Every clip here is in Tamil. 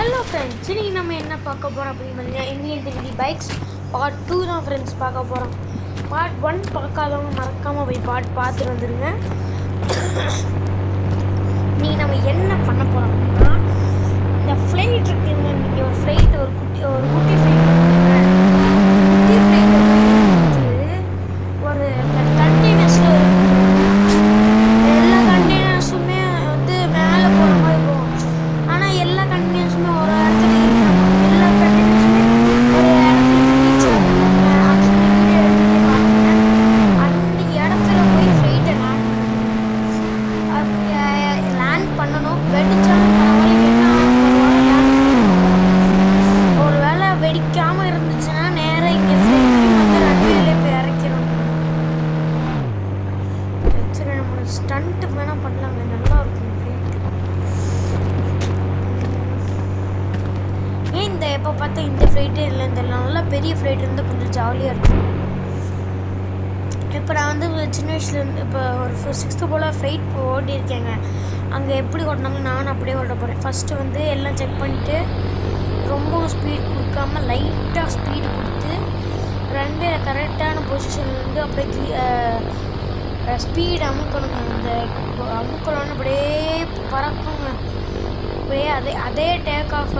ஹலோ ஃப்ரெண்ட்ஸ், இன்னைக்கு நம்ம என்ன பார்க்க போகிறோம் அப்படின்னு பார்த்தீங்கன்னா இந்தியன் த்ரீடி பைக்ஸ் பார்ட் 2 தான் ஃப்ரெண்ட்ஸ் பார்க்க போகிறோம். பார்ட் 1 பார்க்காதவங்க மறக்காமல் போய் பார்த்துட்டு வந்துடுங்க. இன்னைக்கு நம்ம என்ன பண்ண போகிறோம் அப்படின்னா, இந்த ஃப்ளைட் இருக்குங்க. நீங்கள் ஒரு ஃப்ளைட் ஒரு குட்டி ஃப்ளைட் ஒரு கண்டெய்னர்ஸில் இருக்கும். எல்லா கண்டெய்னர்ஸுமே வந்து மேலே போகிற மாதிரி போகும். ஆனால் எல்லா கண்டெய்னர்ஸுமே ஒரு இடத்துல எல்லா கண்டெய்னர்ஸுமே ஒரு இடத்துல அந்த இடத்துல போய் ஃப்ளைட்டை லேண்ட் பண்ணணும். வெடிச்சாலும் பரவாயில்ல, என்ன ஒரு வேளை வெடிக்காமல் இருந்துச்சுன்னா நேராக இங்கே ஃப்ளைட்லையும் வந்து ரன்வேலே போய் இறக்கிறோம். சரி, நம்ம ஸ்டண்ட்டு வேணால் பண்ணலாங்க, நல்லா இருக்கும் ஃப்ளைட்டு. ஏன் இந்த எப்போ பார்த்தா இந்த ஃப்ளைட்டே இல்லை, இந்த நல்லா பெரிய ஃப்ளைட் இருந்தால் கொஞ்சம் ஜாலியாக இருக்கும். இப்போ நான் வந்து சின்ன வயசுலேருந்து இப்போ ஒரு 6th போல் ஃப்ளைட் ஓட்டியிருக்கேங்க. அங்கே எப்படி ஓட்டினாங்க நானும் அப்படியே ஓட்ட போகிறேன். ஃபஸ்ட்டு வந்து எல்லாம் செக் பண்ணிவிட்டு ரொம்பவும் ஸ்பீட் கொடுக்காம லைட்டாக ஸ்பீடு கொடுத்து ரன்வேல கரெக்டான பொசிஷன்லேருந்து அப்படியே ஸ்பீடு அமுக்கணுங்க. அந்த அமுக்கணும்னு அப்படியே பறக்குங்க. அப்படியே அதே டேக் ஆஃப்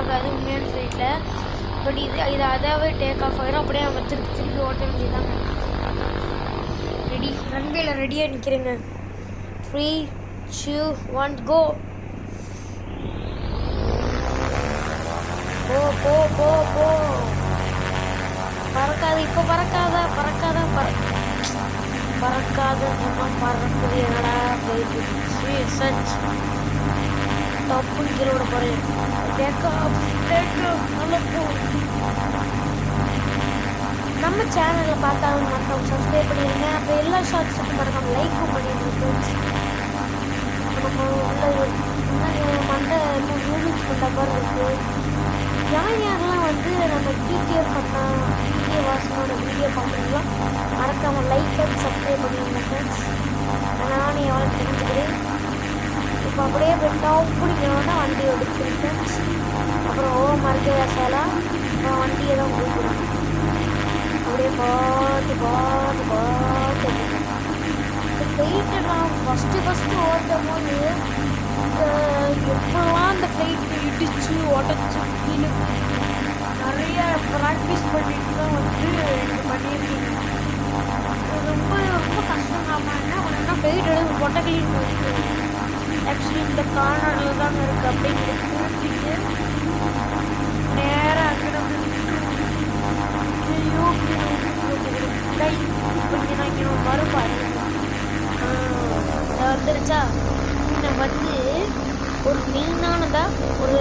ஆகாது உண்மையான ஃப்ளைட்டில். பட் இது அதாவே டேக் ஆஃப் ஆகிடும். அப்படியே நம்ம திருப்பி ஓட்ட வேண்டியதாங்க. ரெடி, ரன்வேல ரெடியாக நிற்கிறேங்க. 3, 2, 1 கோ. போ பறக்காது, இப்போ பறக்காத பறக்குது. என்னடா போயிட்டு சச் டப்புன்னு கீழே விட போகிறேன். டேக் ஆஃப் நல்லா போ. நம்ம சேனலில் பார்த்தாலும் மறக்காம சப்ஸ்கிரைப் பண்ணிடுங்க. அப்போ எல்லா ஷார்ட்ஸுக்கும் மறக்காமல் லைக்கும் பண்ணிடுங்க ஃப்ரெண்ட்ஸ். நம்ம மண்டை இன்னும் நூடுல்ஸ் பண்ணுற மாதிரி இருக்குது. யாரெல்லாம் வந்து நம்ம டிடிஏ வாசனோட வீடியோ பார்க்குறீங்களோ மறக்காமல் லைக் அண்ட் சப்ஸ்கிரைப் பண்ணிடுங்க ஃப்ரெண்ட்ஸ். நானே எவ்வளோ தெரிஞ்சுக்கிறேன். இப்போ அப்படியே போயிட்டா பிடிக்கணுன்னா வண்டி ஓடிச்சிரு ஃப்ரெண்ட்ஸ். அப்புறம் மறுக்கே சேலா அப்புறம் வண்டியை தான் கொடுக்குறோம். அப்படியே பார்த்து ஃப்ளைட்டை நான் ஃபஸ்ட்டு ஓட்டும் போது எப்போல்லாம் அந்த ஃப்ளைட்டு இடிச்சு உடச்சி கீழே நிறைய ப்ராக்டிஸ் பண்ணிட்டு தான் வந்து இது பண்ணியிருக்கீங்க. ரொம்ப கஷ்டங்காமல் என்ன பண்ணேன்னா ஃப்ளைட் எடுத்து பொட்டக்கிளின்னு இருக்குது. ஆக்சுவலி இந்த கார்னரில் தாங்க இருக்குது. அப்படிங்கிறது திருப்பிட்டு நேராக அங்கிருந்து இங்கே மறுபாடு வந்துருச்சா. இந்த வந்து ஒரு மெயினானதாக ஒரு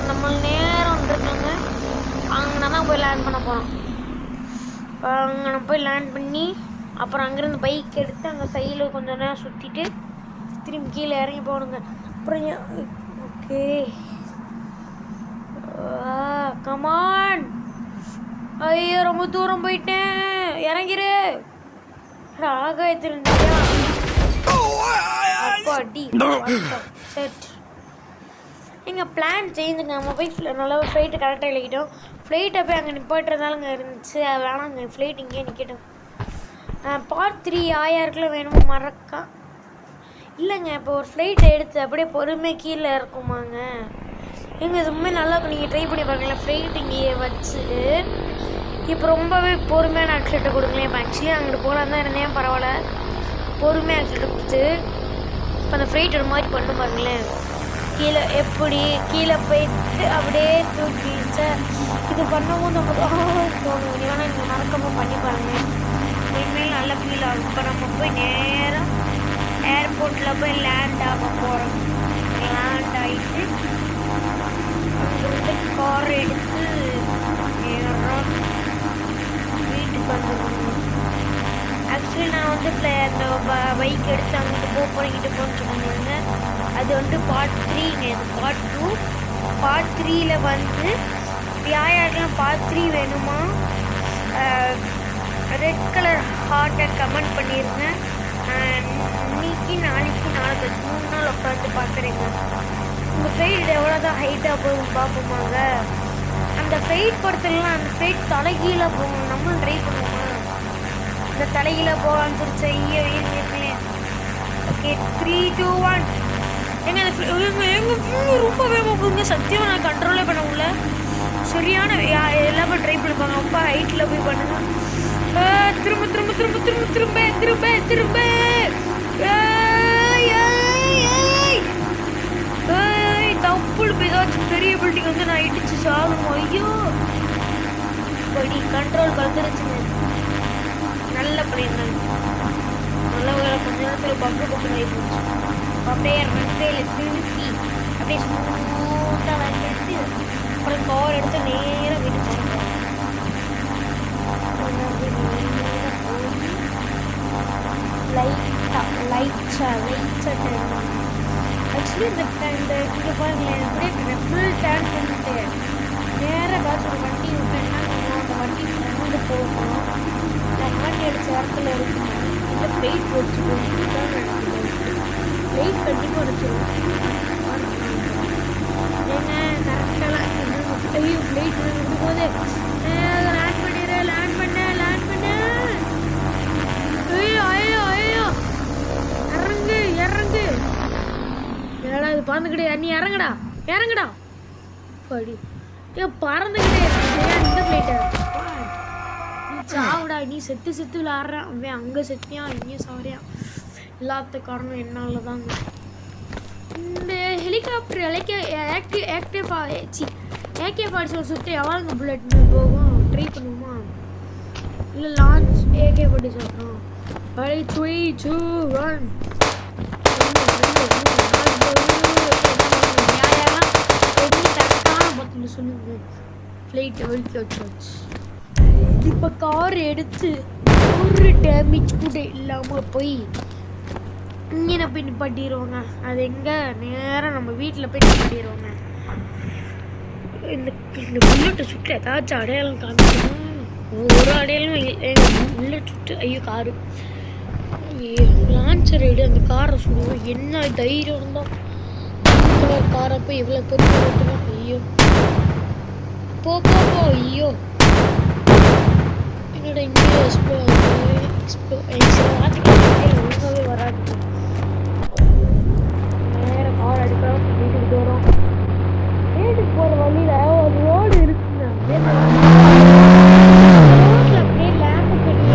நம்ம நேரம் இருக்குங்க. அங்கே தான் போய் லேண்ட் பண்ண போகிறோம். அங்கே போய் லேண்ட் பண்ணி அப்புறம் அங்கேருந்து பைக் எடுத்து அங்கே சைடில் கொஞ்சம் நேரம் சுற்றிட்டு திரும்பி கீழே இறங்கி போகணுங்க. அப்புறம் ஓகே கமான். ஐயோ ரொம்ப தூரம் போயிட்டேன், இறங்கிரு. ஆகாயத்தில் அப்பாடி செட். எங்கள் பிளான் சேஞ்சுங்க. நம்ம போய் நல்லா ஃப்ளைட்டு கரெக்டாக இழக்கிட்டோம். ஃப்ளைட்டை போய் அங்கே நிப்பாட்டுறதாலங்க இருந்துச்சு. அது வேணாங்க, ஃப்ளைட் இங்கேயே நிற்கட்டும். பார்ட் 3 யாருக்குள்ள வேணுமோ மறக்கா இல்லைங்க. இப்போ ஒரு ஃப்ளைட்டை எடுத்து அப்படியே பொறுமையாக கீழே இருக்குமாங்க. எங்கள் இதுவுமே நல்லா இருக்கும். நீங்கள் ட்ரை பண்ணி பாருங்களேன். ஃப்ளைட் இங்கேயே வச்சு இப்போ ரொம்பவே பொறுமையான ஆக்சிடென்ட்டை கொடுங்களேன். இப்போ ஆக்சுவலி அங்கிட்டு போகலாம் தான் இருந்தேன், பரவாயில்ல. பொறுமையாக ஆக்சிடென்ட் கொடுத்து இப்போ அந்த ஃப்ளைட் ஒரு மாதிரி பண்ண பாருங்களேன். கீழே போயிட்டு அப்படியே தூக்கிச்சு. இது பண்ணவும் நம்ம தோணும். வேணால் நீங்கள் மறக்காமல் பண்ணி பாருங்கள். இனிமேல் நல்லா ஃபீல் ஆகும். இப்போ நம்ம போய் நேராக ஏர்போர்ட்டில் போய் லேண்ட் ஆக போகிறோம். லேண்ட் ஆகிட்டு அங்கிருந்து கார் எடுத்து நேராக வீட்டுக்கு வந்துடுவோம். ஆக்சுவலி நான் வந்து அந்த பைக் எடுத்து அங்கிட்டு போகிறேங்கிட்டு போன்னு சொன்னாங்க. அது வந்து பார்ட் 3ங்க. இது பார்ட் 2. பார்ட் 3ல் வந்து யாருக்கெல்லாம் பார்ட் 3 வேணுமா ரெட் கலர் ஹார்ட்டை கமெண்ட் பண்ணிடுங்க. இன்னைக்கு நாளைக்கு 3 நாள் உட்காந்து பார்க்குறேங்க. உங்கள் ஃப்ளைட் எவ்வளோ தான் ஹைட்டாக போகும் பார்ப்போமாங்க. அந்த ஃப்ளைட் படத்துலலாம் அந்த ஃப்ளைட் தலைகீழே போகும். நம்மளும் ட்ரை பண்ணுவோமா? இந்த தலைகீழே போகலான்னு சொல்லிச்சு. ஐயோ இருக்கேன். ஓகே 3 2 1 எங்க ரொம்ப வேகமாக போகுங்க. சத்தியமாக நான் கண்ட்ரோலே பண்ண முடியல. சரியான எல்லாமே ட்ரை பண்ணிப்பாங்க. அப்பா ஹைட்டில் போய் பண்ணுங்க. திரும்ப திரும்ப திரும்ப திரும்ப திரும்ப திரும்ப திரும்ப தப்புள் ஏதாச்சும் பெரிய பில்டிங் வந்து நான் இடிச்சு சாகணும். ஐயோ படி கண்ட்ரோல் கலந்துருச்சுங்க. நல்ல பண்ணியிருந்தாங்க. நல்ல வேலை கொஞ்ச நேரத்தில் பக்கு பக்கம் ஆகி போச்சு. அப்படியே ரன்வேல திருப்பி அப்படியே ஸ்மூத்தாக வந்துட்டு அப்புறம் கவர் எடுத்து நேராக வீட்டு போகிறோம். ஆக்சுவலி இந்த இங்கே பாருங்களேன், அப்படியே ஃபுல் டேர்ன் பண்ணிட்டு நேராக ஏதாச்சும் ஒரு வண்டி விட்டேன்னா அந்த வண்டி வந்து போகணும். நான் வண்டி அடித்த இடத்துல இருக்கணும். இல்லை ஃப்ளைட் வச்சு ஃப்ளைட் கண்டிப்பாக வச்சுருவோம். ஏங்க கரெக்டாக ஐயோ ஃப்ளைட் விடும்போது லேண்ட் பண்ணிடுறேன். லேண்ட் பண்ண ஐயோ ஐயோ ஐயோ இறங்கு இறங்கு. ஏடா இது பறந்துக்கிட்டே நீ இறங்குடா படி ஏன் பறந்துக்கிட்டே இந்த ஃப்ளைட்டை நீ சாவுடா. நீ செத்து விளாட்றான். அவன் அங்கே செத்தியான் இங்கேயும் சாவறியான். எல்லாத்த காரணம் என்னால் தாங்க. இந்த ஹெலிகாப்டர் AK-47 சுட்டு எவ்வளோங்க புல்லட் போகும்? ட்ரை பண்ணுவோமா? இல்லை லான்ச் AK-47 3 2 1 சொல்லுங்க. ஃப்ளைட் ஒழிக்க வச்சாச்சு. இப்போ கார் எடுத்து ஒரு டேமேஜ் கூட இல்லாமல் போய் இங்கே போய் நிப்பாட்டிடுவோங்க. அது எங்கே நேராக நம்ம வீட்டில் போய் நிப்பாட்டிடுவோங்க. இந்த புல்லட்டை சுட்டு ஏதாச்சும் அடையாளம் காமிக்கணும். ஒரு அடையாளம் எங்கள் புல்லட் சுட்டு ஐயோ காரு லான்ச்சர் ரைடு அந்த காரை சுடுவோம். என்ன தைரியம் இருந்தால் காரை போய் எவ்வளோ பெரிய ஓட்டணும். ஐயோ போ ஐயோ என்னோட இங்கே ஒழுங்காகவே வராது. நேர கார் அடிக்கிறோம். வீட்டுக்கு போகிறோம். வீட்டுக்கு போகிற வழியில் ஒரு ரோடு இருக்குங்க. ரோட்டில் அப்படியே லேம்பு பண்ணி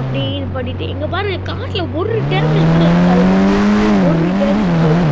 அப்படின்னு பாடிட்டு எங்க பாருங்க கார்ல ஒரு டேமேஜ் கூட இருக்காது. ஒரு டேமேஜ்